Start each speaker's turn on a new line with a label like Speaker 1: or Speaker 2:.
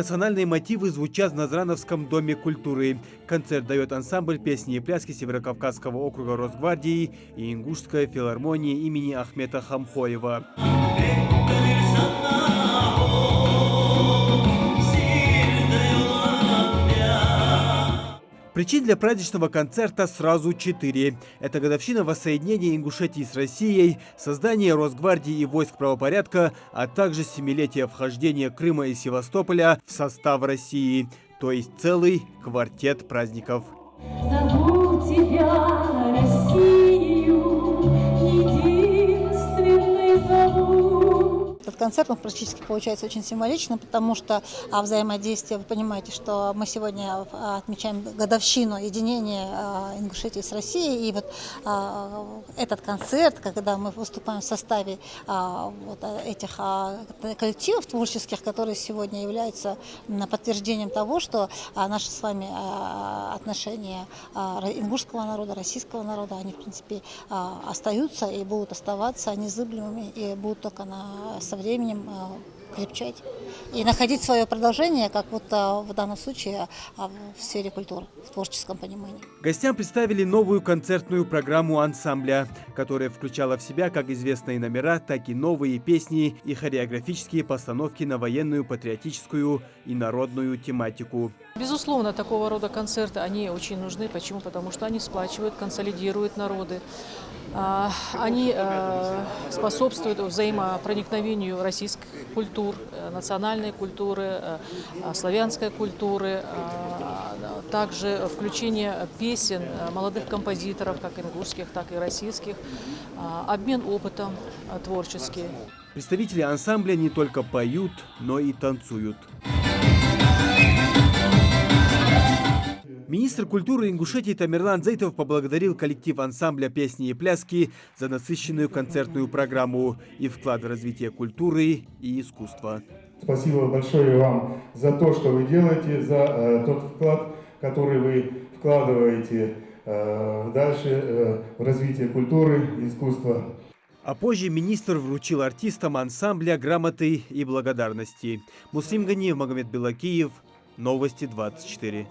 Speaker 1: национальные мотивы звучат в Назрановском доме культуры. Концерт дает ансамбль песни и пляски Северокавказского округа Росгвардии и Ингушской филармонии имени Ахмета Хамхоева. Причин для праздничного концерта сразу 4. Это годовщина воссоединения Ингушетии с Россией, создание Росгвардии и войск правопорядка, а также 7-летие вхождения Крыма и Севастополя в состав России. То есть целый квартет праздников.
Speaker 2: Зову тебя, Россию, единственный зову.
Speaker 3: Этот концерт, он практически получается очень символичным, потому что взаимодействие, вы понимаете, что мы сегодня отмечаем годовщину единения Ингушетии с Россией, и вот этот концерт, когда мы выступаем в составе вот этих коллективов творческих, которые сегодня являются подтверждением того, что наши с вами отношения ингушского народа, российского народа, они в принципе остаются и будут оставаться незыблемыми, и будут только со временем крепчать и находить свое продолжение, как вот в данном случае в сфере культуры, в творческом понимании.
Speaker 1: Гостям представили новую концертную программу ансамбля, которая включала в себя как известные номера, так и новые песни и хореографические постановки на военную, патриотическую и народную тематику.
Speaker 4: Безусловно, такого рода концерты, они очень нужны. Почему? Потому что они сплачивают, консолидируют народы. Они способствуют взаимопроникновению российских культур, национальной культуры, славянской культуры, также включение песен молодых композиторов, как ингушских, так и российских, обмен опытом творческий.
Speaker 1: Представители ансамбля не только поют, но и танцуют. Министр культуры Ингушетии Тамерлан Зейтов поблагодарил коллектив ансамбля «Песни и пляски» за насыщенную концертную программу и вклад в развитие культуры и искусства.
Speaker 5: Спасибо большое вам за то, что вы делаете, за тот вклад, который вы вкладываете дальше в развитие культуры и искусства.
Speaker 1: А позже министр вручил артистам ансамбля грамоты и благодарности. Муслим Ганиев, Магомед Белакиев, Новости 24.